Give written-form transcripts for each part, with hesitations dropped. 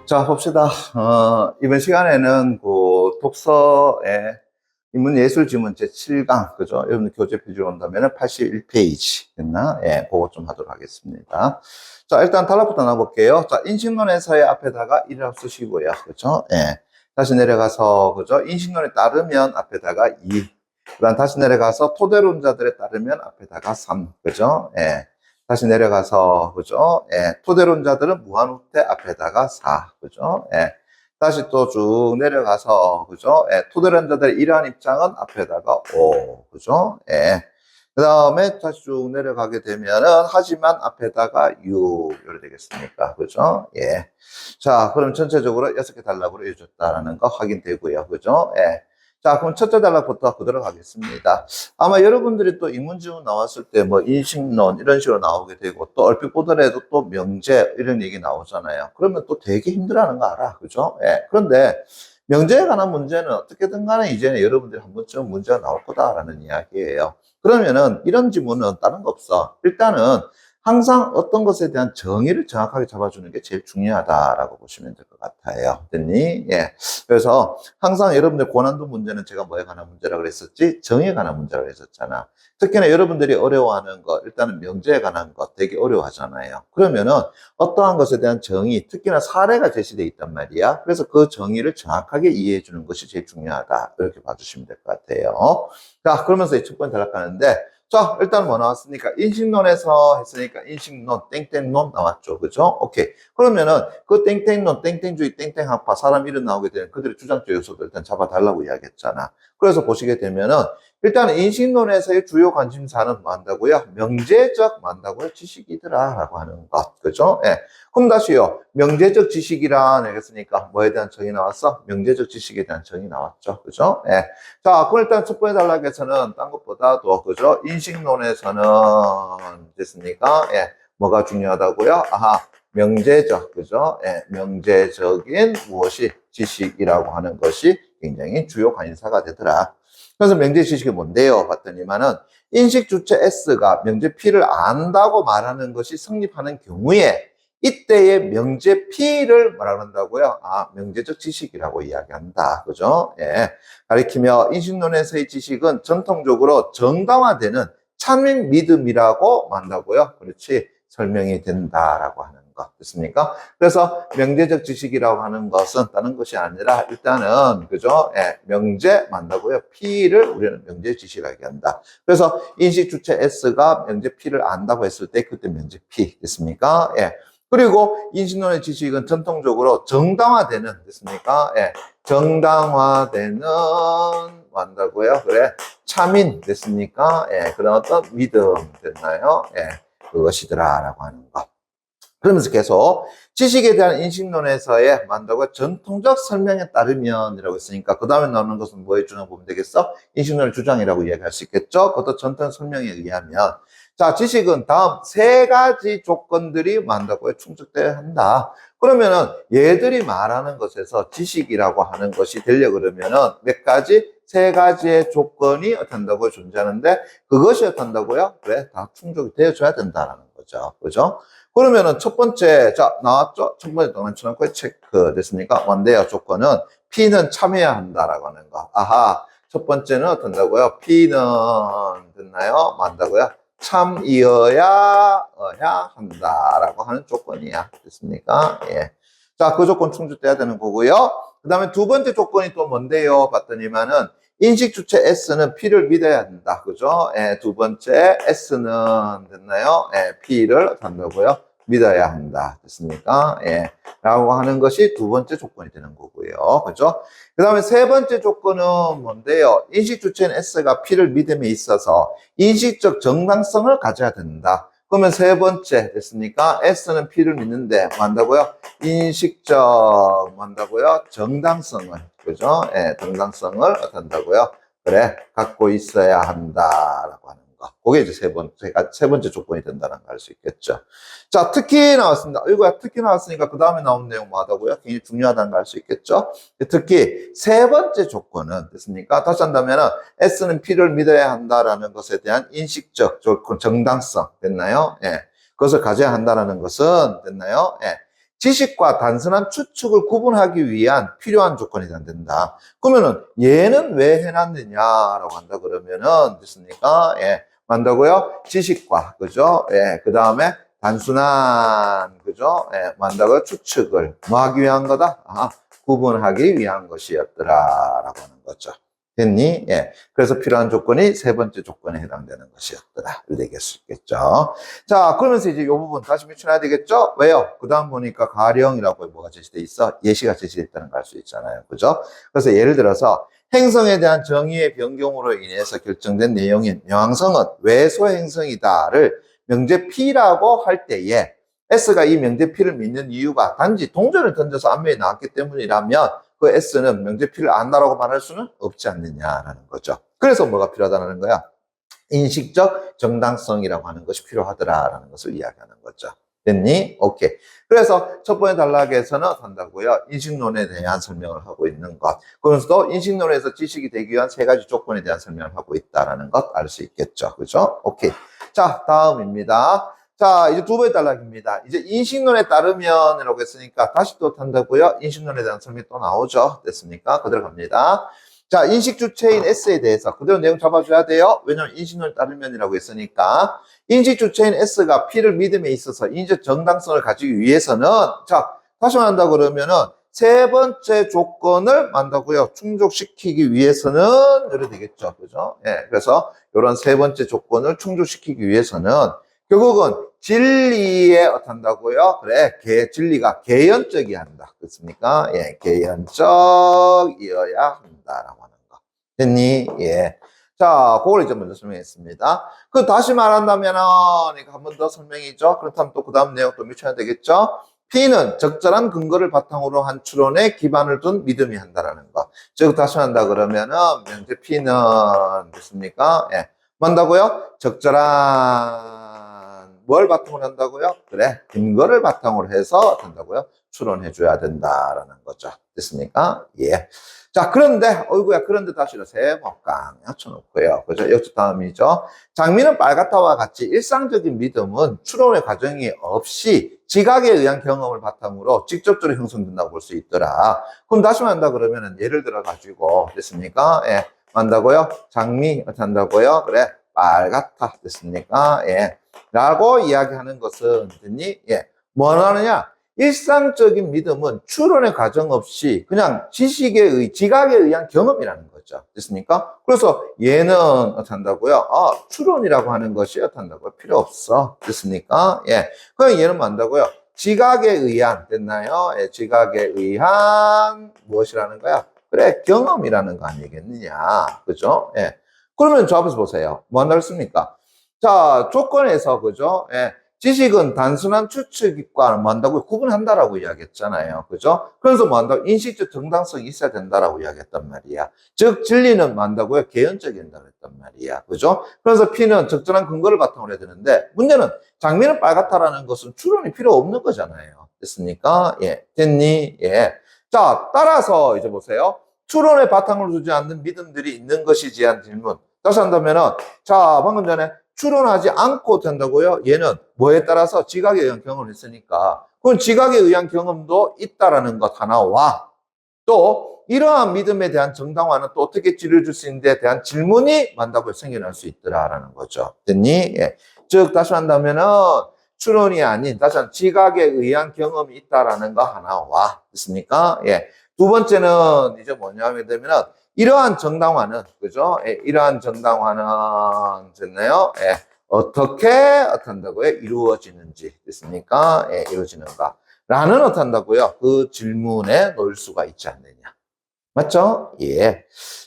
자, 봅시다. 이번 시간에는 그 독서의 인문예술 지문 제7강, 그죠? 여러분들 교재 표지로 온다면 81페이지 됐나? 예, 그거 좀 하도록 하겠습니다. 자, 일단 단락부터 나눠볼게요. 자, 인식론에서의 앞에다가 1이라고 쓰시고요. 그죠? 예. 다시 내려가서, 그죠? 인식론에 따르면 앞에다가 2. 그 다음 다시 내려가서 토대론자들에 따르면 앞에다가 3. 그죠? 예. 다시 내려가서, 그죠? 예. 토대론자들은 무한우태 앞에다가 4. 그죠? 예. 다시 또 쭉 내려가서, 그죠? 예. 토대론자들의 이러한 입장은 앞에다가 5. 그죠? 예. 그 다음에 다시 쭉 내려가게 되면은, 하지만 앞에다가 6. 이렇게 되겠습니까? 그죠? 예. 자, 그럼 전체적으로 6개 단락으로 이어졌다라는 거 확인되고요. 그죠? 예. 자, 그럼 첫째 단락부터 보도록 하겠습니다. 아마 여러분들이 또 인문지문 나왔을 때 뭐 인식론 이런 식으로 나오게 되고 또 얼핏 보더라도 또 명제 이런 얘기 나오잖아요. 그러면 또 되게 힘들어하는 거 알아. 그죠? 예. 그런데 명제에 관한 문제는 어떻게든 간에 이제는 여러분들이 한 번쯤 문제가 나올 거다라는 이야기예요. 그러면은 이런 지문은 다른 거 없어. 일단은 항상 어떤 것에 대한 정의를 정확하게 잡아주는 게 제일 중요하다라고 보시면 될 것 같아요. 됐니? 예. 그래서 항상 여러분들 고난도 문제는 제가 뭐에 관한 문제라고 그랬었지? 정의에 관한 문제라고 그랬었잖아. 특히나 여러분들이 어려워하는 것, 일단은 명제에 관한 것 되게 어려워하잖아요. 그러면은 어떠한 것에 대한 정의, 특히나 사례가 제시되어 있단 말이야. 그래서 그 정의를 정확하게 이해해 주는 것이 제일 중요하다. 이렇게 봐주시면 될 것 같아요. 자, 그러면서 이 첫 번째 단락하는데 자, 일단 뭐 나왔으니까 인식론에서 했으니까 인식론, 땡땡론 나왔죠. 그죠? 오케이. 그러면은 그 땡땡론, 땡땡주의, 땡땡학파 사람 이름 나오게 되는 그들의 주장적 요소도 일단 잡아달라고 이야기했잖아. 그래서 보시게 되면은 일단 인식론에서의 주요 관심사는 뭐 한다고요? 명제적 뭐 한다고요? 지식이더라라고 하는 것. 그죠? 예. 그럼 다시요. 명제적 지식이란 얘기했으니까 뭐에 대한 정의 나왔어? 명제적 지식에 대한 정의 나왔죠. 그죠? 예. 자, 그럼 일단 첫 번째 단락에서는 딴 것보다도, 그죠? 인식론에서는 됐습니까? 예. 뭐가 중요하다고요? 아하, 명제적, 그죠? 예. 명제적인 무엇이 지식이라고 하는 것이 굉장히 주요 관심사가 되더라. 그래서 명제 지식이 뭔데요? 봤더니만은 인식 주체 S가 명제 P를 안다고 말하는 것이 성립하는 경우에 이때의 명제 P를 뭐라 그런다고요? 아, 명제적 지식이라고 이야기한다. 그죠? 예. 가리키며 인식론에서의 지식은 전통적으로 정당화되는 참인 믿음이라고 한다고요. 그렇지. 설명이 된다라고 하는 것. 됐습니까? 그래서 명제적 지식이라고 하는 것은 다른 것이 아니라 일단은 그죠? 예, 명제 만다고요. P를 우리는 명제 지식이라고 한다. 그래서 인식 주체 S가 명제 P를 안다고 했을 때 그때 명제 P 됐습니까? 예. 그리고 인식론의 지식은 전통적으로 정당화되는 됐습니까? 예. 정당화되는 한다고요. 그래. 참인 됐습니까? 예. 그런 어떤 믿음 됐나요? 예. 그것이더라라고 하는 것. 그러면서 계속 지식에 대한 인식론에서의 만다고 전통적 설명에 따르면이라고 했으니까 그 다음에 나오는 것은 뭐에 주장 보면 되겠어? 인식론의 주장이라고 이야기할 수 있겠죠? 그것도 전통 설명에 의하면 자, 지식은 다음 세 가지 조건들이 만다고요 충족돼야 한다. 그러면은 얘들이 말하는 것에서 지식이라고 하는 것이 되려고 그러면은 몇 가지? 세 가지의 조건이 어떤다고 존재하는데 그것이 어떤다고요? 그래, 다 충족이 되어줘야 된다라는 거죠. 그죠? 그러면은 첫 번째, 자, 나왔죠? 첫 번째 동안 초등학교에 체크 됐습니까? 뭔데요? 조건은 P는 참여해야 한다라고 하는 거. 아하. 첫 번째는 어떤다고요? P는 됐나요? 만다고요? 참이어야 한다라고 하는 조건이야. 됐습니까? 예. 자, 그 조건 충족돼야 되는 거고요. 그 다음에 두 번째 조건이 또 뭔데요? 봤더니만은 인식 주체 S는 P를 믿어야 한다. 그죠? 예, 두 번째 S는 됐나요? 예, P를 한다고요? 믿어야 한다. 됐습니까? 예. 라고 하는 것이 두 번째 조건이 되는 거고요. 그죠? 그 다음에 세 번째 조건은 뭔데요? 인식 주체인 S가 P를 믿음에 있어서 인식적 정당성을 가져야 된다. 그러면 세 번째 됐습니까? S는 P를 믿는데 뭐 한다고요? 인식적 뭐 한다고요? 정당성을 그죠? 예, 정당성을 어떤다고요? 그래 갖고 있어야 한다라고 하는 거. 그게 이제 세 번째 조건이 된다는 걸 알 수 있겠죠. 자, 특히 나왔습니다. 이거야 특히 나왔으니까 그 다음에 나온 내용 뭐 하다고요? 굉장히 중요하다는 걸 알 수 있겠죠. 특히 세 번째 조건은 됐습니까? 다시 한다면은 S는 P를 믿어야 한다라는 것에 대한 인식적 조건, 정당성 됐나요? 예. 그것을 가져야 한다라는 것은 됐나요? 예. 지식과 단순한 추측을 구분하기 위한 필요한 조건이 된다. 그러면은 얘는 왜 해놨느냐라고 한다 그러면은 됐습니까? 예, 만다고요? 지식과 그죠? 예, 그 다음에 단순한 그죠? 예, 만다고요? 추측을 뭐 하기 위한 거다? 구분하기 위한 것이었더라라고 하는 거죠. 됐니? 예. 그래서 필요한 조건이 세 번째 조건에 해당되는 것이었더라. 이렇게 얘기할 수 있겠죠. 자, 그러면서 이제 이 부분 다시 미쳐놔야 되겠죠? 왜요? 그 다음 보니까 가령이라고 뭐가 제시돼 있어? 예시가 제시돼 있다는 걸 알 수 있잖아요. 그죠? 그래서 예를 들어서 행성에 대한 정의의 변경으로 인해서 결정된 내용인 명왕성은 외소 행성이다를 명제 P라고 할 때에 S가 이 명제 P를 믿는 이유가 단지 동전을 던져서 앞면에 나왔기 때문이라면 그 S는 명제 P를 안다라고 말할 수는 없지 않느냐라는 거죠. 그래서 뭐가 필요하다는 거야? 인식적 정당성이라고 하는 것이 필요하더라라는 것을 이야기하는 거죠. 됐니? 오케이. 그래서 첫 번째 단락에서는 한다고요. 인식론에 대한 설명을 하고 있는 것. 그러면서도 인식론에서 지식이 되기 위한 세 가지 조건에 대한 설명을 하고 있다라는 것 알 수 있겠죠. 그죠? 오케이. 자, 다음입니다. 자, 이제 두 번째 단락입니다. 이제 인식론에 따르면이라고 했으니까 다시 또 한다고요. 인식론에 대한 설명이 또 나오죠. 됐습니까? 그대로 갑니다. 자, 인식 주체인 S에 대해서 그대로 내용 잡아줘야 돼요. 왜냐면 인식론에 따르면이라고 했으니까 인식 주체인 S가 P를 믿음에 있어서 인적 정당성을 가지기 위해서는 자, 다시 말한다 그러면은 세 번째 조건을 만다고요. 충족시키기 위해서는 이래 되겠죠. 그죠? 예. 그래서 이런 세 번째 조건을 충족시키기 위해서는 결국은 진리에 어떤다고요? 그래, 진리가 개연적이어야 한다. 그렇습니까? 예, 개연적이어야 한다라고 하는 거. 됐니? 예. 자, 그걸 이제 먼저 설명했습니다. 그 다시 말한다면은, 이거 한 번 더 설명이죠. 그렇다면 또 그 다음 내용 또 미쳐야 되겠죠? P는 적절한 근거를 바탕으로 한 추론에 기반을 둔 믿음이 한다라는 거. 즉, 다시 한다 그러면은, 현재 P는, 됐습니까? 예. 뭔다고요? 적절한, 뭘 바탕으로 한다고요? 그래, 근거를 바탕으로 해서 한다고요? 추론해줘야 된다라는 거죠. 됐습니까? 예. 자, 그런데, 어이구야, 그런데 다시 세모 깡 쳐놓고요. 그죠? 여기 다음이죠. 장미는 빨갛다와 같이 일상적인 믿음은 추론의 과정이 없이 지각에 의한 경험을 바탕으로 직접적으로 형성된다고 볼 수 있더라. 그럼 다시 말한다 그러면은 예를 들어가지고, 됐습니까? 예. 한다고요? 장미, 어떻게 한다고요? 그래, 빨갛다. 됐습니까? 예. 라고 이야기하는 것은, 됐니? 예. 뭐 하느냐? 일상적인 믿음은 추론의 과정 없이 그냥 지각에 의한 경험이라는 거죠. 됐습니까? 그래서 얘는 어떻게 한다고요? 추론이라고 하는 것이 어떻게 한다고요? 필요 없어. 됐습니까? 예. 그럼 얘는 뭐 한다고요? 지각에 의한, 됐나요? 예, 지각에 의한 무엇이라는 거야? 그래, 경험이라는 거 아니겠느냐. 그죠? 예. 그러면 저 앞에서 보세요. 뭐 한다고 했습니까? 자, 조건에서, 그죠? 예. 지식은 단순한 추측과 뭐 한다고 구분한다라고 이야기했잖아요. 그죠? 그래서 뭐 한다고 인식적 정당성이 있어야 된다라고 이야기했단 말이야. 즉, 진리는 뭐 한다고요? 개연적이다고 했단 말이야. 그죠? 그래서 P는 적절한 근거를 바탕으로 해야 되는데, 문제는 장미는 빨갛다라는 것은 추론이 필요 없는 거잖아요. 됐습니까? 예. 됐니? 예. 자, 따라서 이제 보세요. 추론의 바탕을 두지 않는 믿음들이 있는 것이지 한 질문. 다시 한다면은, 자, 방금 전에 추론하지 않고 된다고요? 얘는 뭐에 따라서 지각에 의한 경험을 했으니까. 그럼 지각에 의한 경험도 있다라는 것 하나와 또 이러한 믿음에 대한 정당화는 또 어떻게 치료해줄 수 있는데 대한 질문이 만다고 생겨날 수 있더라라는 거죠. 됐니? 예. 즉, 다시 한다면은 추론이 아닌, 다시 한 지각에 의한 경험이 있다라는 거 하나와, 됐습니까? 예. 두 번째는 이제 뭐냐면 되면은 이러한 정당화는, 그죠? 예, 이러한 정당화는, 됐나요? 예, 어떻게 한다고요? 이루어지는지, 됐습니까? 예, 이루어지는가. 라는 어떻게 한다고요? 그 질문에 놓을 수가 있지 않느냐. 맞죠? 예.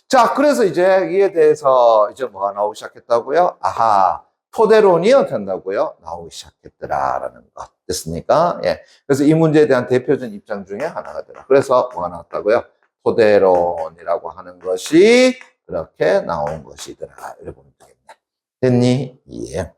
자, 그래서 이제 이에 대해서 이제 뭐가 나오기 시작했다고요? 아하, 토대론이 어떻게 한다고요? 나오기 시작했더라라는 것. 됐습니까? 예. 그래서 이 문제에 대한 대표적인 입장 중에 하나가 되라. 그래서 뭐가 나왔다고요? 토대론이라고 하는 것이 그렇게 나온 것이더라. 이렇게 보면 되겠네. 됐니? 예.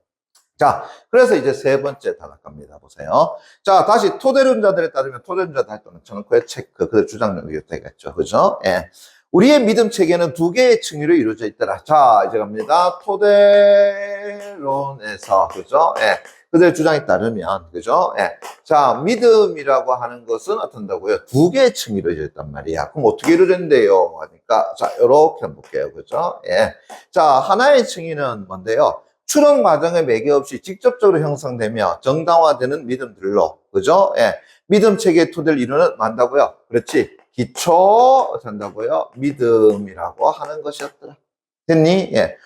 자, 그래서 이제 세 번째 단락 갑니다. 보세요. 자, 다시 토대론자들에 따르면 토대론자들 할 때는 저는 체크, 그 주장력 되겠죠. 그죠? 예. 우리의 믿음 체계는 두 개의 층위로 이루어져 있더라. 자, 이제 갑니다. 토대론에서, 그죠? 예. 그들의 주장에 따르면, 그죠? 예. 자, 믿음이라고 하는 것은 어떤다고요? 두 개의 층이 이루어져 있단 말이야. 그럼 어떻게 이루어진대요? 하니까, 자, 요렇게 한번 볼게요. 그죠? 예. 자, 하나의 층위는 뭔데요? 추론 과정에 매개 없이 직접적으로 형성되며 정당화되는 믿음들로, 그죠? 예. 믿음 체계의 토대를 이루는 만다고요. 그렇지? 기초 된다고요. 믿음이라고 하는 것이었더라. 됐니? 예.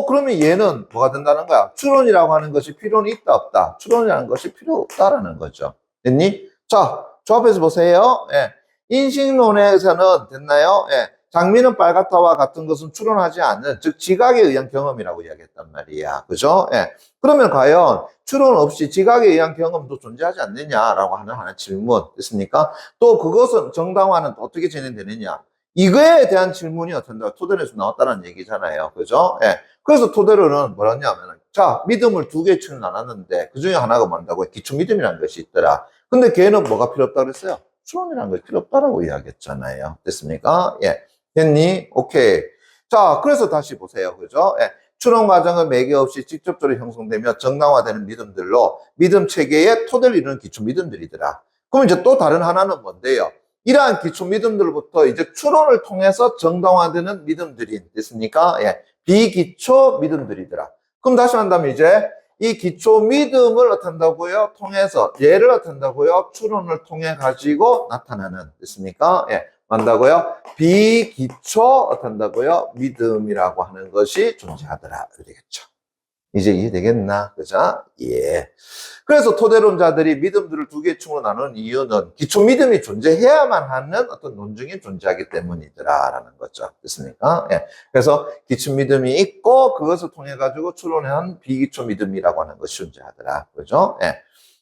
그러면 얘는 뭐가 된다는 거야? 추론이라고 하는 것이 필요는 있다, 없다? 추론이라는 것이 필요 없다라는 거죠. 됐니? 자, 조합해서 보세요. 예. 인식론에서는 됐나요? 예. 장미는 빨갛다와 같은 것은 추론하지 않는, 즉, 지각에 의한 경험이라고 이야기했단 말이야. 그죠? 예. 그러면 과연 추론 없이 지각에 의한 경험도 존재하지 않느냐라고 하는 하나 질문. 됐습니까? 또 그것은 정당화는 어떻게 진행되느냐? 이거에 대한 질문이 어떤가 토대로에서 나왔다는 얘기잖아요. 그죠? 예. 그래서 토대로는 뭐라냐면, 자, 믿음을 두 개의 층을 나눴는데, 그 중에 하나가 뭔다고요? 기초 믿음이라는 것이 있더라. 근데 걔는 뭐가 필요 없다고 그랬어요? 추론이라는 것이 필요 없다라고 이야기했잖아요. 됐습니까? 예. 됐니? 오케이. 자, 그래서 다시 보세요. 그죠? 예. 추론 과정은 매개 없이 직접적으로 형성되며 정당화되는 믿음들로 믿음 체계의 토대를 이루는 기초 믿음들이더라. 그럼 이제 또 다른 하나는 뭔데요? 이러한 기초 믿음들부터 이제 추론을 통해서 정당화되는 믿음들이 됐습니까? 예. 비기초 믿음들이더라. 그럼 다시 한다면 이제 이 기초 믿음을 어떤다고요? 통해서 얘를 어떤다고요? 추론을 통해 가지고 나타나는 됐습니까? 예. 만다고요? 비기초 어떤다고요? 믿음이라고 하는 것이 존재하더라. 되겠죠. 이제 이해되겠나? 그죠? 예. 그래서 토대론자들이 믿음들을 두 개의 층으로 나누는 이유는 기초 믿음이 존재해야만 하는 어떤 논증이 존재하기 때문이더라라는 거죠. 됐습니까? 예. 그래서 기초 믿음이 있고 그것을 통해 가지고 추론한 비기초 믿음이라고 하는 것이 존재하더라. 그죠? 예.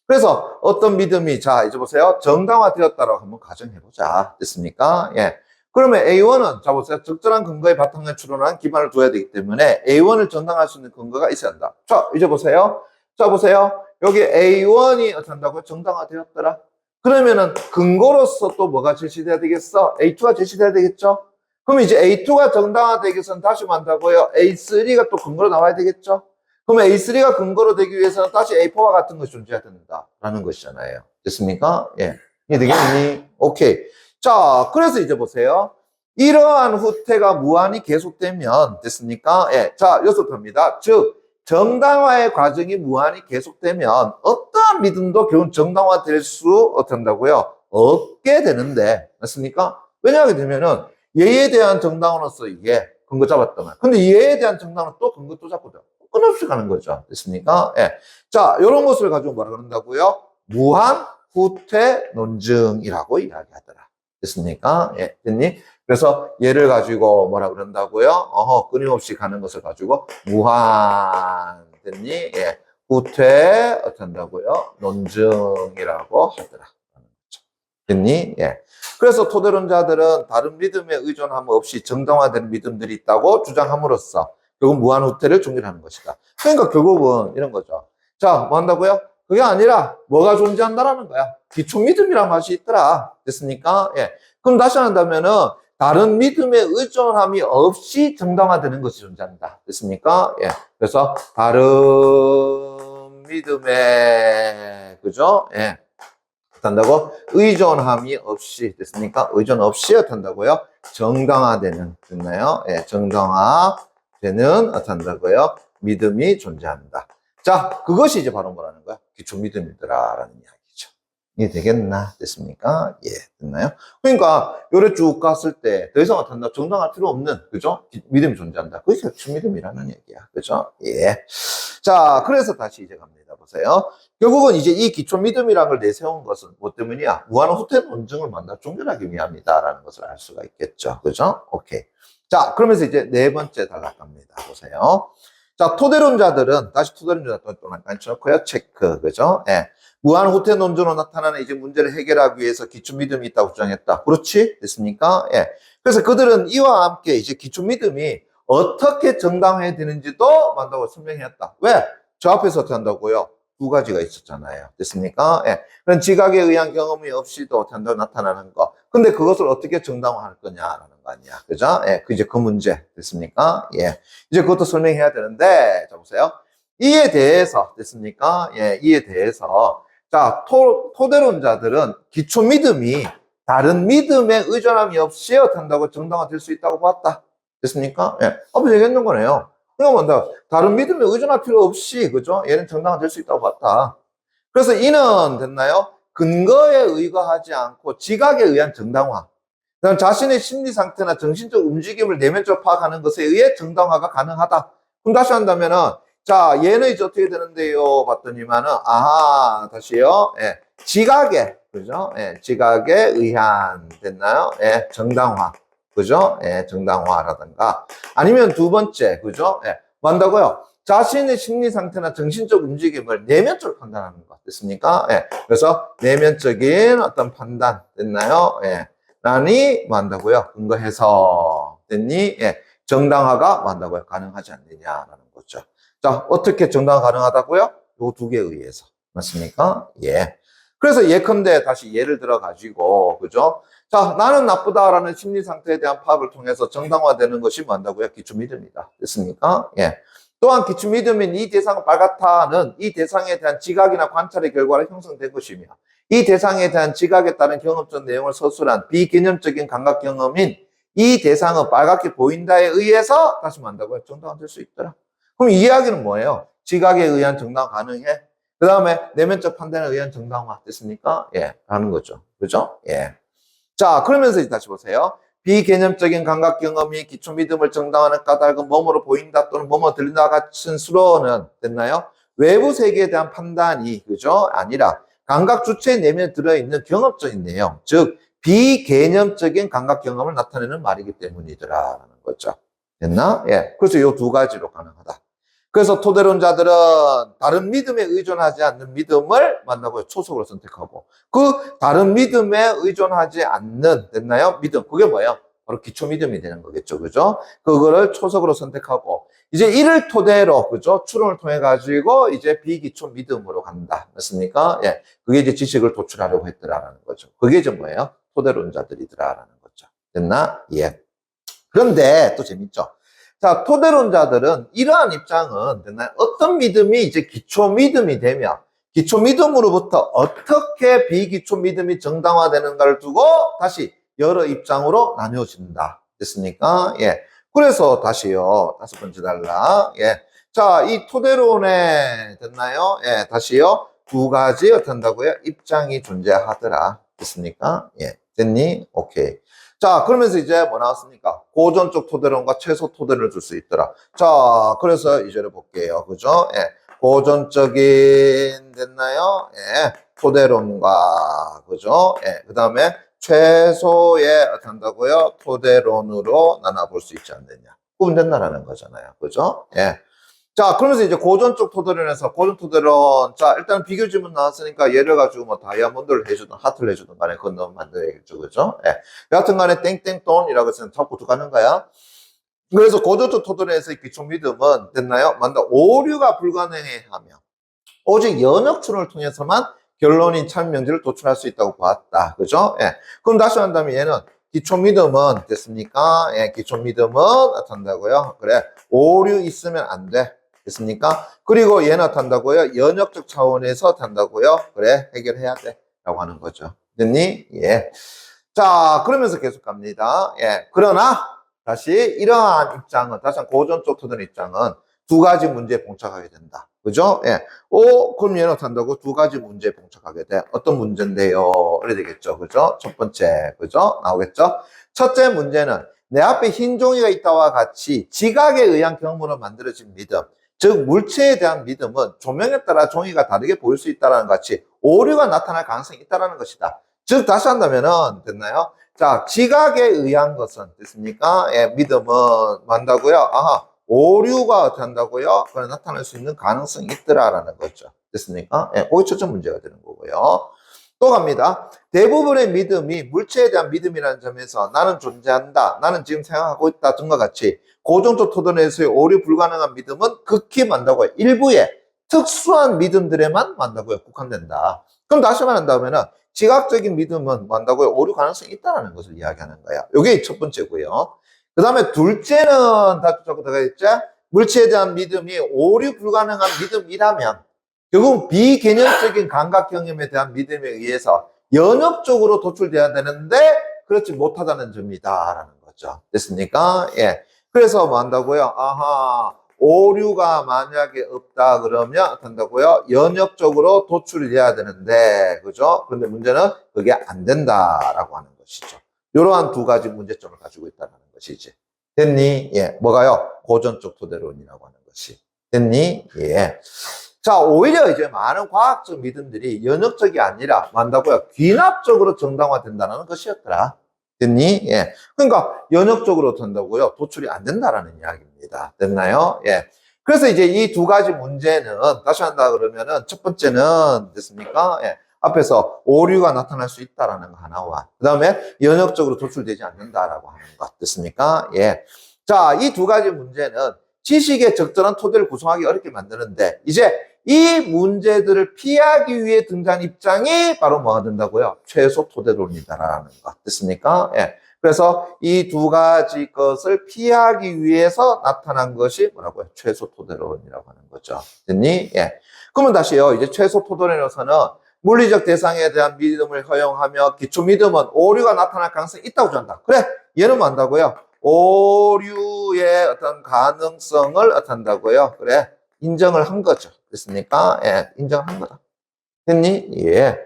그래서 어떤 믿음이 자 이제 보세요. 정당화되었다라고 한번 가정해보자. 됐습니까? 예. 그러면 A1은 자 보세요. 적절한 근거의 바탕에 추론한 기반을 둬야 되기 때문에 A1을 정당할 수 있는 근거가 있어야 한다. 자 이제 보세요. 자 보세요. 여기 A1이 어떻게 한다고요? 정당화되었더라. 그러면은 근거로서 또 뭐가 제시돼야 되겠어? A2가 제시돼야 되겠죠? 그럼 이제 A2가 정당화되기 위해서는 다시 한다고요? A3가 또 근거로 나와야 되겠죠? 그러면 A3가 근거로 되기 위해서는 다시 A4와 같은 것이 존재해야 된다라는 것이잖아요. 됐습니까? 예. 이해되겠니? 오케이. 자, 그래서 이제 보세요. 이러한 후퇴가 무한히 계속되면 됐습니까? 예. 자, 여섯입니다. 즉, 정당화의 과정이 무한히 계속되면 어떠한 믿음도 결국 정당화될 수 어떤다고요? 없게 되는데, 맞습니까? 왜냐하게 되면은 얘에 대한 정당화로서 이게 근거 잡았더만. 근데 얘에 대한 정당화는 또 근거 또 잡거든. 끊임없이 가는 거죠. 됐습니까? 예. 자, 이런 것을 가지고 뭐라 그런다고요? 무한 후퇴 논증이라고 이야기하더라. 됐습니까? 예. 됐니? 그래서 얘를 가지고 뭐라 그런다고요? 끊임없이 가는 것을 가지고 무한 됐니? 예. 후퇴 어쩐다고요? 논증이라고 하더라. 됐니? 예. 그래서 토대론자들은 다른 믿음에 의존함 없이 정당화된 믿음들이 있다고 주장함으로써 결국 무한 후퇴를 종결하는 것이다. 그러니까 결국은 이런 거죠. 자, 뭐 한다고요? 그게 아니라 뭐가 존재한다라는 거야. 기초 믿음이란 맛이 있더라. 됐습니까? 예. 그럼 다시 한다면은 다른 믿음에 의존함이 없이 정당화되는 것이 존재한다. 됐습니까? 예. 그래서 다른 믿음에 그죠? 예. 어떤다고? 의존함이 없이 됐습니까? 의존 없이 어떤다고요? 정당화되는 됐나요? 예. 정당화되는 어떤다고요? 믿음이 존재한다. 자, 그것이 이제 바로 뭐라는 거야? 기초 믿음이더라라는 이야기죠. 이해 되겠나? 됐습니까? 예, 됐나요? 그러니까, 요래 쭉 갔을 때, 더 이상 어떤다? 정당할 필요 없는, 그죠? 믿음이 존재한다. 그게 기초 믿음이라는 얘기야. 그죠? 예. 자, 그래서 다시 이제 갑니다. 보세요. 결국은 이제 이 기초 믿음이라는 걸 내세운 것은 뭐 때문이야? 무한 후퇴 논증을 만나 종결하기 위함이다라는 것을 알 수가 있겠죠. 그죠? 오케이. 자, 그러면서 이제 네 번째 단락갑니다. 보세요. 자, 토대론자들은, 다시 토대론자들 또 앉혀놓고요. 체크. 그죠? 예. 무한 후퇴 논증으로 나타나는 이제 문제를 해결하기 위해서 기초 믿음이 있다고 주장했다. 그렇지? 됐습니까? 예. 그래서 그들은 이와 함께 이제 기초 믿음이 어떻게 정당화해야 되는지도 만다고 설명했다. 왜? 저 앞에서 어떻게 한다고요? 두 가지가 있었잖아요. 됐습니까? 예. 그런 지각에 의한 경험이 없이도 어떻게 한다고 나타나는 거. 근데 그것을 어떻게 정당화할 거냐라는 거 아니야. 그죠? 예. 그 이제 그 문제. 됐습니까? 예. 이제 그것도 설명해야 되는데, 자, 보세요. 이에 대해서 됐습니까? 예, 이에 대해서 자, 토대론자들은 기초 믿음이 다른 믿음에 의존함이 없이 어떻다고 정당화될 수 있다고 봤다. 됐습니까? 예, 되겠는 거네요. 그러니까 뭔가 다른 믿음에 의존할 필요 없이 그죠? 얘는 정당화될 수 있다고 봤다. 그래서 이는 됐나요? 근거에 의거하지 않고 지각에 의한 정당화. 그다음 자신의 심리 상태나 정신적 움직임을 내면적으로 파악하는 것에 의해 정당화가 가능하다. 그럼 다시 한다면은 자 얘는 이제 어떻게 되는데요? 봤더니만은 아하 다시요. 예, 지각에 그죠? 예, 지각에 의한 됐나요? 예, 정당화. 그죠? 예, 정당화라든가 아니면 두 번째 그죠? 예, 뭔다고요? 자신의 심리 상태나 정신적 움직임을 내면적으로 판단하는 것 됐습니까? 예, 그래서 내면적인 어떤 판단 됐나요? 예. 라니 뭐한다고요? 근거해서 됐니? 예, 정당화가 뭐한다고요? 가능하지 않느냐라는 거죠. 자, 어떻게 정당화 가능하다고요? 요 두 개에 의해서. 맞습니까? 예. 그래서 예컨대 다시 예를 들어 가지고 그죠? 자, 나는 나쁘다라는 심리 상태에 대한 파악을 통해서 정당화되는 것이 뭐한다고요? 기초 믿음이다. 됐습니까? 예. 또한 기초 믿음인 이 대상은 빨갛다는 이 대상에 대한 지각이나 관찰의 결과로 형성된 것이며 이 대상에 대한 지각에 따른 경험적 내용을 서술한 비개념적인 감각 경험인 이 대상은 빨갛게 보인다에 의해서 다시 말한다고요. 정당화될 수 있더라. 그럼 이 이야기는 뭐예요? 지각에 의한 정당화 가능해? 그 다음에 내면적 판단에 의한 정당화 됐습니까? 예, 하는 거죠. 그죠? 예. 자, 그러면서 이제 다시 보세요. 비개념적인 감각 경험이 기초 믿음을 정당화하는 까닭은 몸으로 보인다 또는 몸으로 들린다 같은 수로는 됐나요? 외부 세계에 대한 판단이 그죠? 아니라 감각 주체의 내면에 들어있는 경험적인 내용, 즉 비개념적인 감각 경험을 나타내는 말이기 때문이더라라는 거죠. 됐나? 예. 그래서 이 두 가지로 가능하다. 그래서 토대론자들은 다른 믿음에 의존하지 않는 믿음을 만나고 초석으로 선택하고 그 다른 믿음에 의존하지 않는 됐나요? 믿음 그게 뭐예요? 바로 기초 믿음이 되는 거겠죠, 그죠? 그거를 초석으로 선택하고 이제 이를 토대로 그죠? 추론을 통해 가지고 이제 비기초 믿음으로 간다, 맞습니까? 예, 그게 이제 지식을 도출하려고 했더라라는 거죠. 그게 이제 뭐예요? 토대론자들이더라라는 거죠. 됐나? 예. 그런데 또 재밌죠? 자, 토대론자들은 이러한 입장은 됐나요? 어떤 믿음이 이제 기초 믿음이 되면 기초 믿음으로부터 어떻게 비기초 믿음이 정당화되는가를 두고 다시 여러 입장으로 나뉘어진다. 됐습니까? 예. 그래서 다시요. 다섯 번째 단락. 예. 자, 이 토대론에 됐나요? 예. 다시요. 두 가지 어떤다고요? 입장이 존재하더라. 됐습니까? 예. 됐니? 오케이. 자, 그러면서 이제 뭐 나왔습니까? 고전적 토대론과 최소 토대를 줄 수 있더라. 자, 그래서 이제를 볼게요. 그죠? 예. 고전적인, 됐나요? 예. 토대론과, 그죠? 예. 그 다음에 최소의, 어떻게 한다고요? 토대론으로 나눠볼 수 있지 않느냐. 구분된다라는 거잖아요. 그죠? 예. 자, 그러면서 이제 고전적 토대론에서 고전 토대론. 자, 일단 비교 질문 나왔으니까 예를 가지고 뭐 다이아몬드를 해주든 하트를 해주든 간에 그건 너무 만들어야겠죠. 그죠? 예. 여하튼 간에 땡땡돈이라고 해서 자꾸 가는 거야. 그래서 고전적 토대론에서의 기초 믿음은 됐나요? 만다 오류가 불가능해 하며 오직 연역추론을 통해서만 결론인 참명지를 도출할 수 있다고 보았다. 그죠? 예. 그럼 다시 한다면 얘는 기초 믿음은 됐습니까? 예, 기초 믿음은 어떤다고요? 그래. 오류 있으면 안 돼. 됐습니까? 그리고 얘는 어떤다고요? 연역적 차원에서 탄다고요? 그래. 해결해야 돼. 라고 하는 거죠. 됐니? 예. 자, 그러면서 계속 갑니다. 예. 그러나 다시 이러한 입장은 다시 한 고전 쪽 토든 입장은 두 가지 문제에 봉착하게 된다. 그죠? 예. 그럼 얘는 어한다고 두 가지 문제에 봉착하게 돼. 어떤 문제인데요? 이래 되겠죠. 그죠? 첫 번째. 그죠? 나오겠죠? 첫째 문제는 내 앞에 흰 종이가 있다와 같이 지각에 의한 경험으로 만들어진 믿음. 즉, 물체에 대한 믿음은 조명에 따라 종이가 다르게 보일 수 있다는 것 같이 오류가 나타날 가능성이 있다는 것이다. 즉, 다시 한다면은, 됐나요? 자, 지각에 의한 것은, 됐습니까? 예, 믿음은, 만다고요? 아하, 오류가 어떻게 한다고요? 그래, 나타날 수 있는 가능성이 있더라라는 거죠. 됐습니까? 예, 그게 첫째 문제가 되는 거고요. 또 갑니다. 대부분의 믿음이 물체에 대한 믿음이라는 점에서 나는 존재한다, 나는 지금 생각하고 있다 등과 같이 고정적 토론에서의 오류 불가능한 믿음은 극히 만다고요. 일부의 특수한 믿음들에만 만다고요. 국한된다. 그럼 다시 말한다면은 지각적인 믿음은 만다고요. 오류 가능성이 있다는 것을 이야기하는 거야. 이게 첫 번째고요. 그 다음에 둘째는 다 들어가 있죠? 물체에 대한 믿음이 오류 불가능한 믿음이라면 결국 비개념적인 감각 경험에 대한 믿음에 의해서 연역적으로 도출돼야 되는데 그렇지 못하다는 점이다라는 거죠. 됐습니까? 예. 그래서 뭐 한다고요? 아하, 오류가 만약에 없다 그러면 한다고요? 연역적으로 도출이 돼야 되는데, 그죠? 그런데 문제는 그게 안 된다라고 하는 것이죠. 이러한 두 가지 문제점을 가지고 있다는 것이지. 됐니? 예. 뭐가요? 고전적 토대론이라고 하는 것이. 됐니? 예. 자, 오히려 이제 많은 과학적 믿음들이 연역적이 아니라 만다고요? 귀납적으로 정당화된다는 것이었더라. 됐니? 예. 그러니까 연역적으로 된다고요? 도출이 안 된다라는 이야기입니다. 됐나요? 예. 그래서 이제 이 두 가지 문제는 다시 한다 그러면은 첫 번째는 됐습니까? 예. 앞에서 오류가 나타날 수 있다라는 거 하나와 그다음에 연역적으로 도출되지 않는다라고 하는 것 됐습니까? 예. 자, 이 두 가지 문제는 지식의 적절한 토대를 구성하기 어렵게 만드는데 이제 이 문제들을 피하기 위해 등장한 입장이 바로 뭐가 된다고요? 최소 토대론이다라는 것 됐습니까? 예. 그래서 이 두 가지 것을 피하기 위해서 나타난 것이 뭐라고요? 최소 토대론이라고 하는 거죠. 됐니? 예. 그러면 다시요. 이제 최소 토대론에서는 물리적 대상에 대한 믿음을 허용하며 기초 믿음은 오류가 나타날 가능성이 있다고 전한다. 그래. 얘는 뭐 한다고요? 오류의 어떤 가능성을 어떤다고요? 그래. 인정을 한 거죠. 됐습니까? 예. 인정한 거다. 됐니? 예.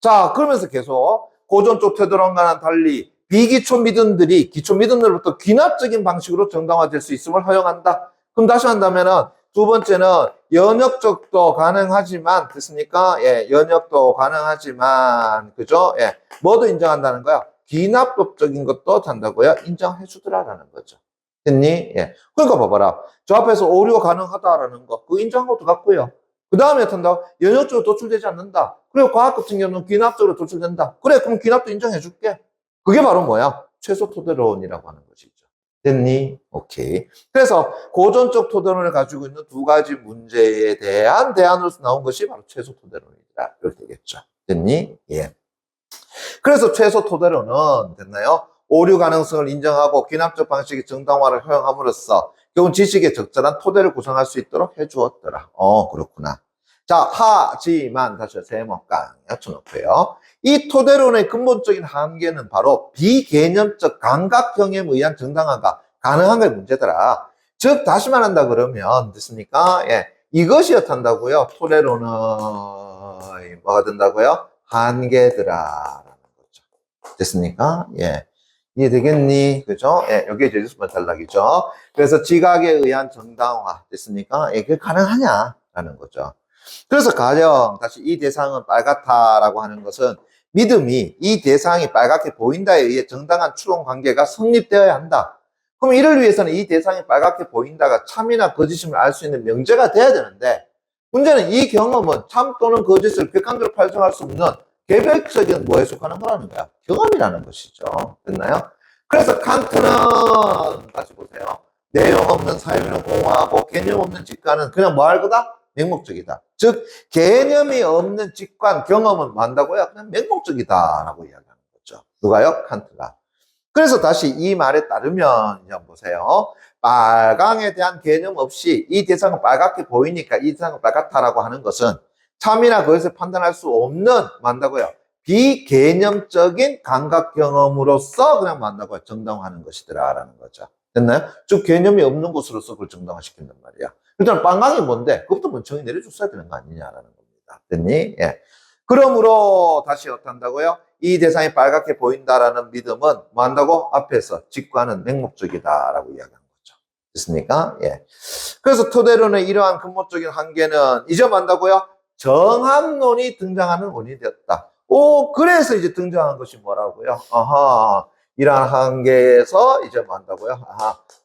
자, 그러면서 계속 고전적 토대론과는 달리 비기초 믿음들이 기초 믿음들로부터 귀납적인 방식으로 정당화될 수 있음을 허용한다. 그럼 다시 한다면은 두 번째는 연역적도 가능하지만 됐습니까? 예, 연역도 가능하지만 그죠? 예, 뭐도 인정한다는 거야. 귀납법적인 것도 한다고요? 인정해 주더라라는 거죠. 됐니? 예. 그러니까 봐봐라. 저 앞에서 오류가 가능하다라는 거, 그거 인정한 것도 같고요. 그 다음에 한다. 연역적으로 도출되지 않는다. 그리고 과학 같은 경우는 귀납적으로 도출된다. 그래, 그럼 귀납도 인정해 줄게. 그게 바로 뭐야? 최소 토대론이라고 하는 것이죠. 됐니? 오케이. 그래서 고전적 토대론을 가지고 있는 두 가지 문제에 대한 대안으로서 나온 것이 바로 최소 토대론이다. 이렇게 되겠죠. 됐니? 예. 그래서 최소 토대론은 됐나요? 오류 가능성을 인정하고 귀납적 방식의 정당화를 허용함으로써 결국 지식의 적절한 토대를 구성할 수 있도록 해주었더라. 그렇구나. 자, 하지만 다시 세모강 엿쳐놓고요. 이 토대론의 근본적인 한계는 바로 비개념적 감각 경험에 의한 정당화가 가능한 게 문제더라. 즉 다시 말한다 그러면 됐습니까? 예, 이것이 어떤다고요? 토대론의 뭐가 된다고요? 한계더라라는 거죠. 됐습니까? 예. 이해되겠니? 그죠? 예, 여기에 이제 유수분 탈락이죠. 그래서 지각에 의한 정당화 됐습니까? 예, 그게 가능하냐라는 거죠. 그래서 가령 다시 이 대상은 빨갛다라고 하는 것은 믿음이 이 대상이 빨갛게 보인다에 의해 정당한 추론 관계가 성립되어야 한다. 그럼 이를 위해서는 이 대상이 빨갛게 보인다가 참이나 거짓임을 알 수 있는 명제가 돼야 되는데 문제는 이 경험은 참 또는 거짓을 객관적으로 판정할 수 없는 개별적인 뭐에 속하는 거라는 거야. 경험이라는 것이죠. 됐나요? 그래서 칸트는 다시 보세요. 내용 없는 사유는 공허하고 개념 없는 직관은 그냥 뭐 할 거다? 맹목적이다. 즉 개념이 없는 직관, 경험은 뭐 한다고요? 그냥 맹목적이다라고 이야기하는 거죠. 누가요? 칸트가. 그래서 다시 이 말에 따르면 이제 보세요. 빨강에 대한 개념 없이 이 대상은 빨갛게 보이니까 이 대상은 빨갛다라고 하는 것은 참이나 그것을 판단할 수 없는 만다고요. 비개념적인 감각 경험으로서 그냥 만다고요. 정당화하는 것이더라라는 거죠. 됐나요? 즉 개념이 없는 것으로서 그걸 정당화시킨단 말이야. 일단 빨강이 뭔데? 그것부터 먼저 내려줬어야 되는 거 아니냐라는 겁니다. 됐니? 예. 그러므로 다시 어떻다고요? 이 대상이 빨갛게 보인다라는 믿음은 뭐 한다고? 앞에서 직관은 맹목적이다라고 이야기한 거죠. 됐습니까? 예. 그래서 토대론의 이러한 근본적인 한계는 이제 뭐 한다고요? 정합론이 등장하는 원인이 되었다. 그래서 이제 등장한 것이 뭐라고요? 이러한 한계에서 이제 뭐 한다고요?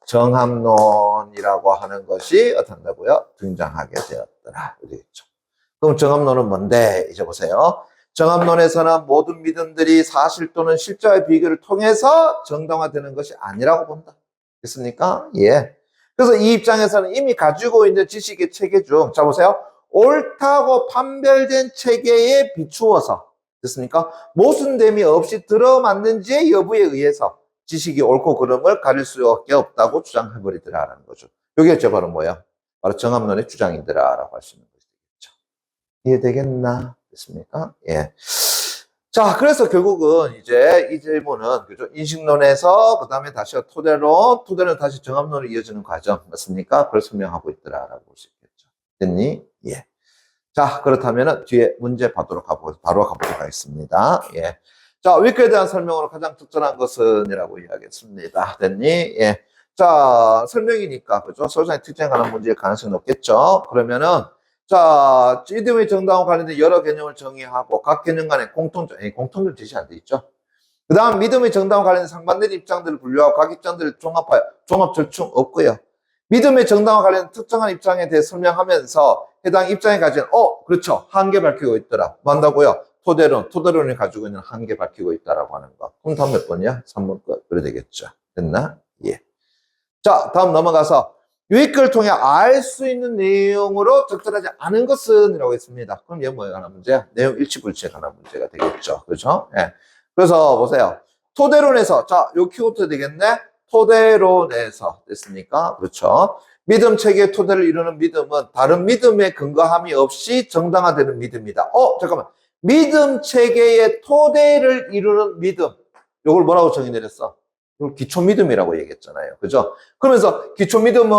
정합론이라고 하는 것이 어떤다고요? 등장하게 되었더라. 그렇죠. 그럼 정합론은 뭔데? 이제 보세요. 정합론에서는 모든 믿음들이 사실 또는 실제와의 비교를 통해서 정당화되는 것이 아니라고 본다. 됐습니까? 예. 그래서 이 입장에서는 이미 가지고 있는 지식의 체계 중, 자 보세요. 옳다고 판별된 체계에 비추어서, 됐습니까? 모순됨이 없이 들어맞는지의 여부에 의해서 지식이 옳고 그름을 가릴 수밖에 없다고 주장해버리더라라는 거죠. 요게 저 바로 뭐야? 바로 정합론의 주장이더라라고 할 수 있는 것이죠. 이해되겠나? 됐습니까? 예. 자, 그래서 결국은 이제 이 질문은 그죠? 인식론에서 그 다음에 다시 토대론 다시 정합론으로 이어지는 과정 맞습니까? 그걸 설명하고 있더라라고 볼 수 있겠죠. 됐니? 예. 자, 그렇다면은 뒤에 문제 바로 가보도록 하겠습니다. 예. 자, 위크에 대한 설명으로 가장 적절한 것은이라고 이야기했습니다. 됐니? 예. 자, 설명이니까 그죠? 소유상의 특징에 관한 문제일 가능성이 높겠죠. 그러면은 자, 이듬의 정당과 관련된 여러 개념을 정의하고 각 개념 간의 공통점 제시 안 돼 있죠. 그 다음 믿음의 정당과 관련된 상반된 입장들을 분류하고 각 입장들을 종합하여 종합 절충 없고요. 믿음의 정당과 관련된 특정한 입장에 대해 설명하면서 해당 입장에 가진 그렇죠. 한계 밝히고 있더라. 뭐 한다고요? 토대론이 가지고 있는 한계 밝히고 있다라고 하는 거. 그럼 다음 몇 번이야? 3번 거. 그래 되겠죠. 됐나? 예. 자, 다음 넘어가서 유익글을 통해 알 수 있는 내용으로 적절하지 않은 것은 이라고 했습니다. 그럼 얘 뭐에 관한 문제야? 내용 일치불치에 관한 문제가 되겠죠. 그렇죠? 예. 그래서 보세요. 토대론에서 자, 요 키워드 되겠네? 토대론에서 됐습니까? 그렇죠? 믿음 체계의 토대를 이루는 믿음은 다른 믿음의 근거함이 없이 정당화되는 믿음이다. 잠깐만. 믿음 체계의 토대를 이루는 믿음. 요걸 뭐라고 정의 내렸어? 기초 믿음이라고 얘기했잖아요. 그죠? 그러면서 기초 믿음은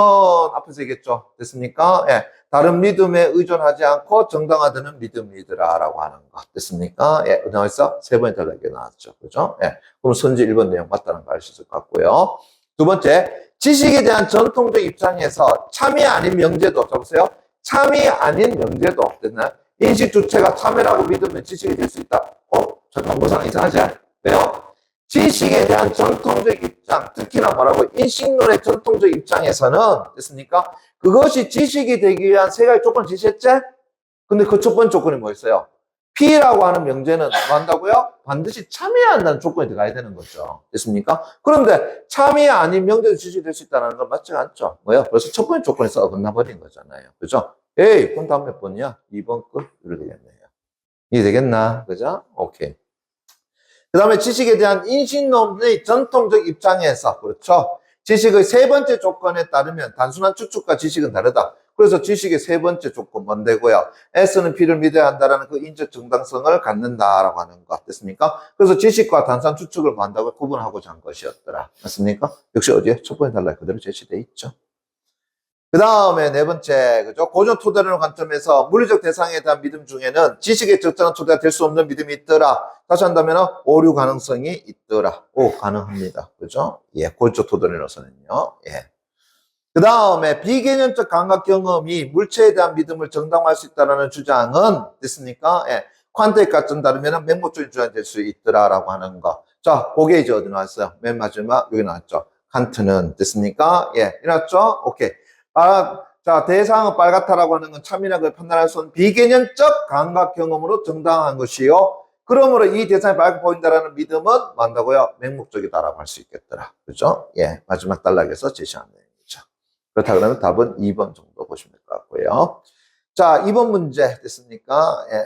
앞에서 얘기했죠. 됐습니까? 예. 다른 믿음에 의존하지 않고 정당화되는 믿음이더라라고 하는 거. 됐습니까? 예. 나와있어? 세 번에 달라게 나왔죠. 그죠? 예. 그럼 선지 1번 내용 맞다는 거 알 수 있을 것 같고요. 두 번째, 지식에 대한 전통적 입장에서 참이 아닌 명제도, 보세요. 참이 아닌 명제도, 됐나? 인식 주체가 참이라고 믿으면 지식이 될 수 있다. 잠깐 뭐상 이상하지? 왜요? 지식에 대한 전통적 입장, 특히나 뭐라고 인식론의 전통적 입장에서는 됐습니까? 그것이 지식이 되기 위한 세 가지 조건을 제시했지? 근데 그 첫 번째 조건이 뭐였어요? P라고 하는 명제는 뭐 한다고요? 반드시 참여해야 한다는 조건이 들어가야 되는 거죠. 됐습니까? 그런데 참여 아닌 명제도 지식이 될 수 있다는 건 맞지가 않죠. 뭐요? 벌써 첫 번째 조건이 썩어 끝나버린 거잖아요. 그죠? 그럼 다음 몇 번이야? 2번 끝? 이렇게 되겠네요. 이해되겠나? 그죠? 오케이. 그 다음에 지식에 대한 인식론의 전통적 입장에서, 그렇죠? 지식의 세 번째 조건에 따르면 단순한 추측과 지식은 다르다. 그래서 지식의 세 번째 조건 뭔데고요? S는 P를 믿어야 한다라는 그 인적 정당성을 갖는다라고 하는 것 됐습니까? 그래서 지식과 단순한 추측을 뭐 한다고 구분하고자 한 것이었더라. 맞습니까? 역시 어디에? 첫 번째 달라 그대로 제시되어 있죠. 그 다음에 네 번째, 그죠? 고전 토대론의 관점에서 물리적 대상에 대한 믿음 중에는 지식의 적절한 토대가 될 수 없는 믿음이 있더라. 다시 한다면 오류 가능성이 있더라. 가능합니다. 그죠? 예, 고전 토대론에서는요. 예. 그 다음에 비개념적 감각 경험이 물체에 대한 믿음을 정당화할 수 있다는 주장은 됐습니까? 예. 퀀트에 좀 다르면 맹목적인 주장이 될 수 있더라라고 하는 거. 자, 그게 이제 어디 나왔어요? 맨 마지막 여기 나왔죠. 칸트는 됐습니까? 예, 이났죠? 오케이. 자, 대상은 빨갛다라고 하는 건 참이나 그 판단할 수 없는 비개념적 감각 경험으로 정당한 것이요. 그러므로 이 대상이 빨갛게 보인다라는 믿음은 뭐한다고요? 맹목적이다라고 할 수 있겠더라. 그죠? 예, 마지막 단락에서 제시한 내용이죠. 그렇다 그러면 답은 2번 정도 보시면 될 것 같고요. 자, 2번 문제 됐습니까? 예.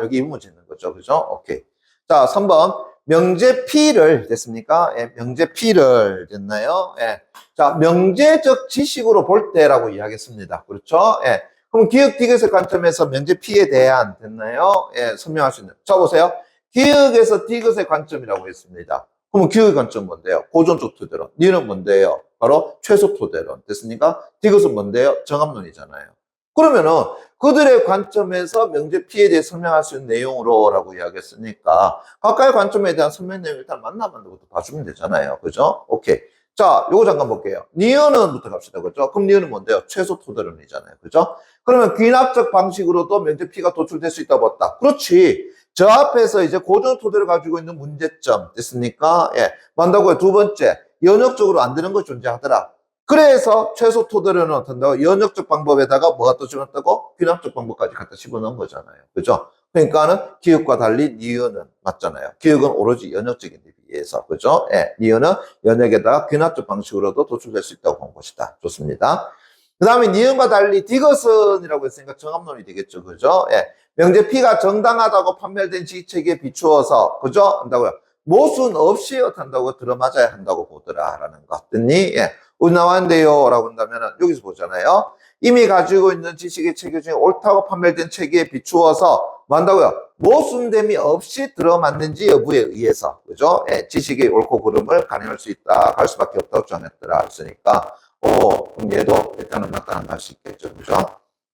여기 2번 문제 있는 거죠. 그죠? 오케이. 자, 3번. 명제 P를 됐습니까? 예, 명제 P를 됐나요? 예. 자, 명제적 지식으로 볼 때라고 이야기했습니다. 그렇죠? 예. 그럼 기억 디귿의 관점에서 명제 P에 대한 됐나요? 예, 설명할 수 있는. 자, 보세요. 기억에서 디귿의 관점이라고 했습니다. 그러면 기억의 관점 뭔데요? 고전적 토대론. 니는 뭔데요? 바로 최소 토대론. 됐습니까? 디귿은 뭔데요? 정합론이잖아요. 그러면은 그들의 관점에서 명제 P에 대해 설명할 수 있는 내용으로라고 이야기했으니까 각각의 관점에 대한 설명 내용 일단 만나면 것도 봐주면 되잖아요. 그죠? 오케이. 자, 요거 잠깐 볼게요. 니은은부터 갑시다. 그죠? 그럼 니은은 뭔데요? 최소 토대론이잖아요. 그죠? 그러면 귀납적 방식으로도 명제 P가 도출될 수 있다고 봤다. 그렇지. 저 앞에서 이제 고전 토대를 가지고 있는 문제점 됐습니까? 예. 만다고요. 두 번째. 연역적으로 안 되는 것이 존재하더라. 그래서 최소 토대론은 어떤다고? 연역적 방법에다가 뭐가 또 집어넣었다고? 귀납적 방법까지 갖다 집어넣은 거잖아요. 그죠? 그러니까는 기억과 달리 니은은 맞잖아요. 기억은 오로지 연역적인 데 비해서. 그죠? 예. 니은은 연역에다가 귀납적 방식으로도 도출될 수 있다고 본 것이다. 좋습니다. 그 다음에 니은과 달리 디귿은이라고 했으니까 정합론이 되겠죠. 그죠? 예. 명제 P가 정당하다고 판별된 지식체계에 비추어서, 그죠? 한다고요. 모순 없이 어떻게 한다고 들어맞아야 한다고 보더라라는 것. 됐니? 예. 어디 나왔는데요? 라고 한다면은 여기서 보잖아요. 이미 가지고 있는 지식의 체계 중에 옳다고 판별된 체계에 비추어서 뭐 한다고요? 모순됨이 없이 들어맞는지 여부에 의해서, 그죠? 예, 지식의 옳고 그름을 가늠할 수 있다, 갈 수밖에 없다고 정했더라 했으니까, 그럼 얘도 일단은 맞다 안 갈 수 있겠죠, 그죠?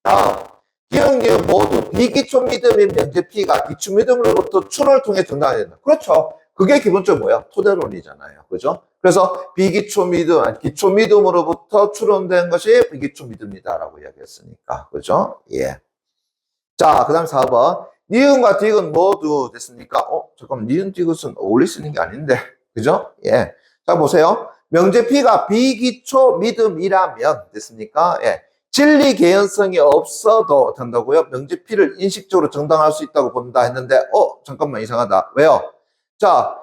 다음, 기억력 모두 비기초 믿음의 면제피가 기초 믿음으로부터 추론을 통해 정당화야 된다. 그렇죠. 그게 기본적으로 뭐야? 토대론이잖아요, 그죠? 그래서 비기초 믿음, 아니, 기초 믿음으로부터 추론된 것이 비기초 믿음이다라고 이야기했으니까, 그죠? 예. 자, 그 다음 4번. 니은과 딕은 모두 됐습니까? 잠깐만, 니은, 딕은 어울릴 수 있는 게 아닌데. 그죠? 예. 자, 보세요. 명제피가 비기초 믿음이라면, 됐습니까? 예. 진리 개연성이 없어도 된다고요? 명제피를 인식적으로 정당할 수 있다고 본다 했는데, 잠깐만, 이상하다. 왜요? 자,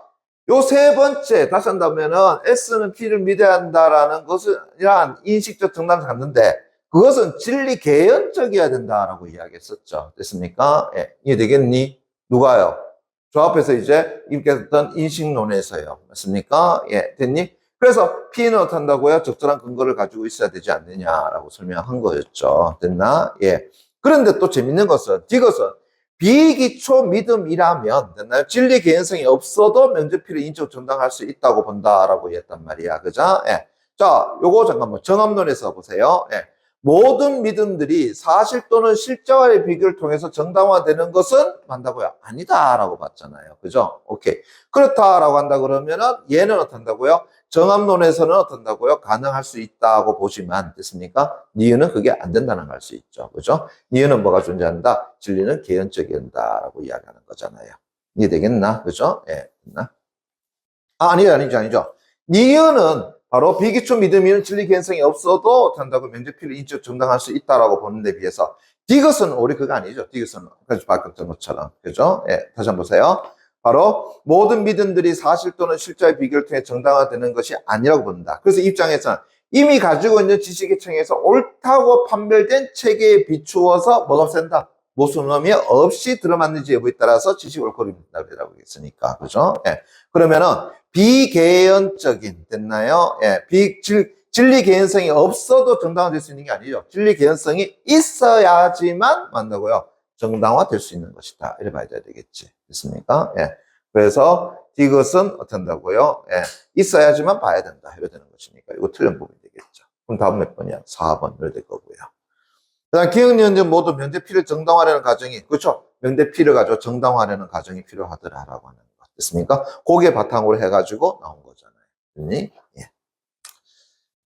요 세 번째, 다시 한다면은, S는 P를 믿어야 한다라는 것은, 이러한 인식적 정당을 갖는데, 그것은 진리 개연적이어야 된다라고 이야기했었죠. 됐습니까? 예, 이해되겠니? 누가요? 저 앞에서 이제 입겠던 인식론에서요. 맞습니까? 예, 됐니? 그래서 P는 어떻다고요? 적절한 근거를 가지고 있어야 되지 않느냐라고 설명한 거였죠. 됐나? 예. 그런데 또 재밌는 것은, 이것은 비기초 믿음이라면, 됐나요? 진리 개연성이 없어도 면제피를 인적 정당할 수 있다고 본다라고 했단 말이야. 그죠? 예. 자, 요거 잠깐만 정합론에서 보세요. 예. 모든 믿음들이 사실 또는 실제와의 비교를 통해서 정당화되는 것은 한다고요? 아니다라고 봤잖아요. 그죠? 오케이. 그렇다라고 한다 그러면은 얘는 어떤다고요? 정합론에서는 어떤다고요? 가능할 수 있다고 보지만 됐습니까? 니은은 그게 안 된다는 걸 수 있죠. 그죠? 니은은 뭐가 존재한다? 진리는 개연적이다라고 이야기하는 거잖아요. 이해되겠나? 그죠? 예. 됐나? 아니죠. 니은은 바로 비기초 믿음이는 진리 개연성이 없어도 된다고 면제피를 인적 정당할 수 있다라고 보는 데 비해서 디귿은 우리 그거 아니죠. 디귿은 그래서 바꿨던 것처럼 그죠? 예, 다시 한번 보세요. 바로 모든 믿음들이 사실 또는 실제의 비교를 통해 정당화되는 것이 아니라고 본다. 그래서 입장에서는 이미 가지고 있는 지식의 청에서 옳다고 판별된 체계에 비추어서 뭐가 센다? 모순함이 없이 들어맞는지 여부에 따라서 지식 옳고 그름이라고 했으니까 그죠? 예. 그러면은 비개연적인 됐나요? 예, 진리 개연성이 없어도 정당화될 수 있는 게 아니죠. 진리 개연성이 있어야지만 만나고요. 정당화될 수 있는 것이다. 이래 봐야 되겠지. 됐습니까? 예. 그래서 이것은 어떤다고요? 예. 있어야지만 봐야 된다. 이래 되는 것이니까 이거 틀린 부분이 되겠죠. 그럼 다음 몇 번이야? 4번 이래 될 거고요. 그다음 기억연전 모두 면제피를 정당화하려는 과정이 그렇죠. 면제피를 가지고 정당화하려는 과정이 필요하더라라고 하는 것 됐습니까? 거기에 바탕으로 해가지고 나온 거잖아요. 됐니? 예.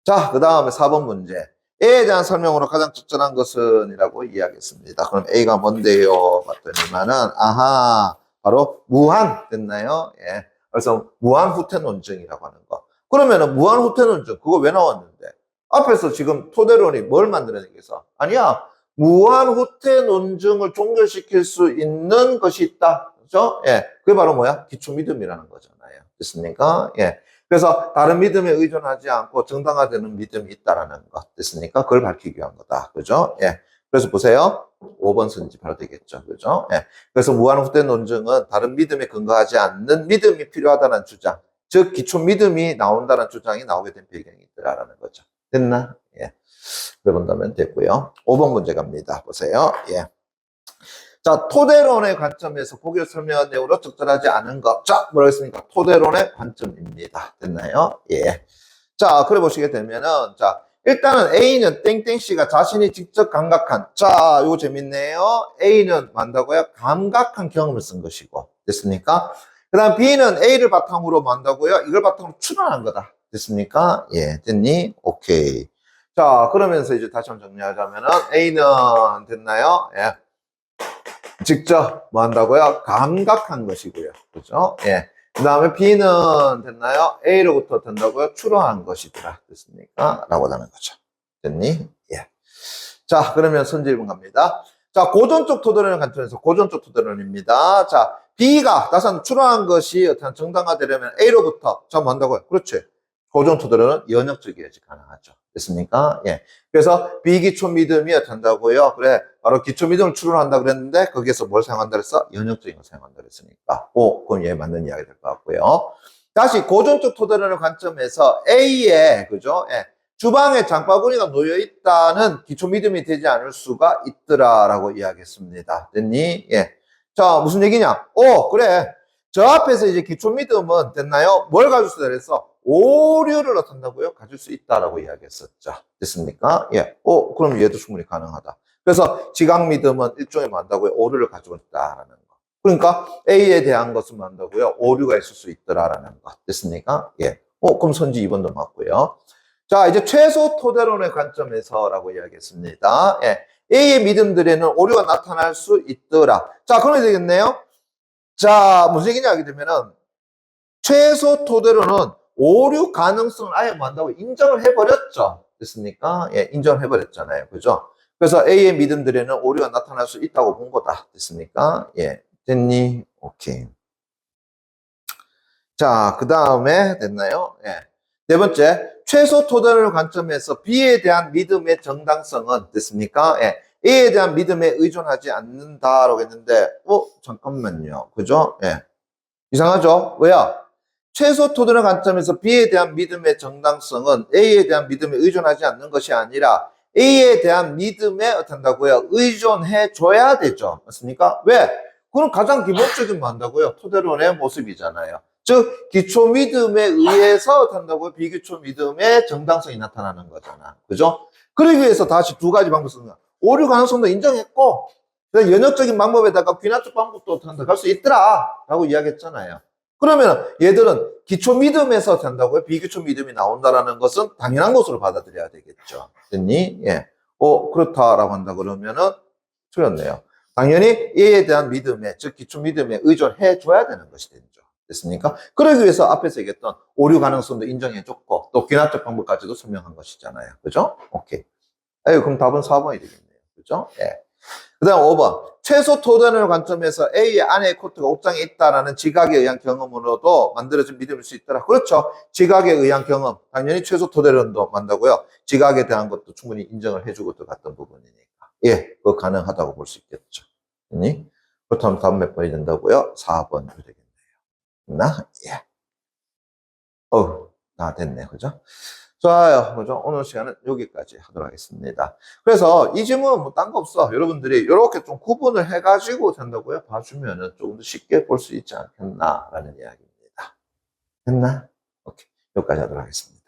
자, 그 다음에 4번 문제. A에 대한 설명으로 가장 적절한 것은 이라고 이야기했습니다. 그럼 A가 뭔데요? 봤더니만은 아하 바로 무한 됐나요? 예. 그래서 무한 후퇴 논증이라고 하는 거. 그러면은 무한 후퇴 논증 그거 왜 나왔는데? 앞에서 지금 토대론이 뭘 만들어내기 위해서? 아니야. 무한 후퇴 논증을 종결시킬 수 있는 것이 있다. 그죠? 예. 그게 바로 뭐야? 기초 믿음이라는 거잖아요. 됐습니까? 예. 그래서 다른 믿음에 의존하지 않고 정당화되는 믿음이 있다라는 것. 됐습니까? 그걸 밝히기 위한 거다. 그죠? 예. 그래서 보세요. 5번 선지 바로 되겠죠. 그죠? 예. 그래서 무한 후퇴 논증은 다른 믿음에 근거하지 않는 믿음이 필요하다는 주장. 즉, 기초 믿음이 나온다는 주장이 나오게 된 배경이 있더라라는 거죠. 됐나? 예. 그래 본다면 됐고요. 5번 문제 갑니다. 보세요. 예. 자, 토대론의 관점에서 보기를 설명한 내용으로 적절하지 않은 것. 자, 뭐라고 했습니까? 토대론의 관점입니다. 됐나요? 예. 자, 그래 보시게 되면은, 자, 일단은 A는 땡땡씨가 자신이 직접 감각한, 자, 요거 재밌네요. A는 만다고요? 감각한 경험을 쓴 것이고. 됐습니까? 그 다음 B는 A를 바탕으로 만다고요? 이걸 바탕으로 추론한 거다. 됐습니까? 예, 됐니? 오케이. 자, 그러면서 이제 다시 한번 정리하자면은, A는 됐나요? 예. 직접 뭐 한다고요? 감각한 것이고요. 그죠? 예. 그 다음에 B는 됐나요? A로부터 된다고요? 추론한 것이더라. 됐습니까? 라고 하는 거죠. 됐니? 예. 자, 그러면 선지 1번 갑니다. 자, 고전적 토대론의 관점에서 고전적 토대론입니다. 자, B가 다시 한번 추론한 것이 어떤 정당화되려면 A로부터 자, 뭐 한다고요? 그렇지. 고전 토대론은 연역적이어야지 가능하죠. 됐습니까? 예. 그래서 비기초 믿음이 어떤다고요? 그래. 바로 기초 믿음을 추론한다 그랬는데, 거기에서 뭘 사용한다 그랬어? 연역적인 걸 사용한다 그랬으니까. 그건 예, 맞는 이야기 될 것 같고요. 다시 고전적 토대론의 관점에서 A의, 그죠? 예. 주방에 장바구니가 놓여 있다는 기초 믿음이 되지 않을 수가 있더라라고 이야기했습니다. 됐니? 예. 자, 무슨 얘기냐? 그래. 저 앞에서 이제 기초 믿음은 됐나요? 뭘 가질 수 있다 그래서 오류를 어떤다고요? 가질 수 있다라고 이야기했었죠. 됐습니까? 예. 그럼 얘도 충분히 가능하다. 그래서 지각 믿음은 일종의 뭐한다고요? 오류를 가지고 있다라는 거. 그러니까 A에 대한 것은 뭐한다고요? 오류가 있을 수 있더라라는 거. 됐습니까? 예. 그럼 선지 2번도 맞고요. 자, 이제 최소 토대론의 관점에서라고 이야기했습니다. 예. A의 믿음들에는 오류가 나타날 수 있더라. 자, 그러면 되겠네요. 자, 무슨 얘기냐 하게 되면은 최소 토대로는 오류 가능성을 아예 뭐한다고 인정을 해버렸죠. 됐습니까? 예, 인정을 해버렸잖아요. 그죠? 그래서 A의 믿음들에는 오류가 나타날 수 있다고 본 거다. 됐습니까? 예, 됐니? 오케이. 자, 그 다음에 됐나요? 예. 네 번째, 최소 토대론의 관점에서 B에 대한 믿음의 정당성은 됐습니까? 예. A에 대한 믿음에 의존하지 않는다라고 했는데, 잠깐만요. 그죠? 예. 이상하죠? 왜요? 최소 토대론의 관점에서 B에 대한 믿음의 정당성은 A에 대한 믿음에 의존하지 않는 것이 아니라 A에 대한 믿음에 어떤다고요? 의존해 줘야 되죠. 맞습니까? 왜? 그건 가장 기본적인 뭐 한다고요? 토대론의 모습이잖아요. 즉, 기초 믿음에 의해서 어떤다고요? 비기초 믿음의 정당성이 나타나는 거잖아. 그죠? 그러기 위해서 다시 두 가지 방법 쓰는 거야. 오류 가능성도 인정했고, 연역적인 방법에다가 귀납적 방법도 갈 수 있더라. 라고 이야기했잖아요. 그러면 얘들은 기초 믿음에서 된다고요? 비기초 믿음이 나온다라는 것은 당연한 것으로 받아들여야 되겠죠. 됐니? 예. 그렇다라고 한다 그러면은 틀렸네요. 당연히 얘에 대한 믿음에, 즉 기초 믿음에 의존해 줘야 되는 것이 되죠. 됐습니까? 그러기 위해서 앞에서 얘기했던 오류 가능성도 인정해 줬고 또 귀납적 방법까지도 설명한 것이잖아요. 그죠? 오케이. 그럼 답은 4번이 되겠네요. 그죠? 예. 그 다음 5번. 최소 토대론의 관점에서 A의 안에 코트가 옷장에 있다라는 지각에 의한 경험으로도 만들어진 믿음일 수 있더라. 그렇죠. 지각에 의한 경험. 당연히 최소 토대론도 만다고요. 지각에 대한 것도 충분히 인정을 해주고 들어갔던 부분이니까. 예, 그거 가능하다고 볼 수 있겠죠. 그렇다면 다음 몇 번이 된다고요? 4번 되겠네요. 예. 됐네. 그죠? 좋아요. 그죠? 오늘 시간은 여기까지 하도록 하겠습니다. 그래서 이 질문은 뭐 딴 거 없어. 여러분들이 이렇게 좀 구분을 해가지고 된다고요? 봐주면은 조금 더 쉽게 볼 수 있지 않겠나라는 이야기입니다. 됐나? 오케이. 여기까지 하도록 하겠습니다.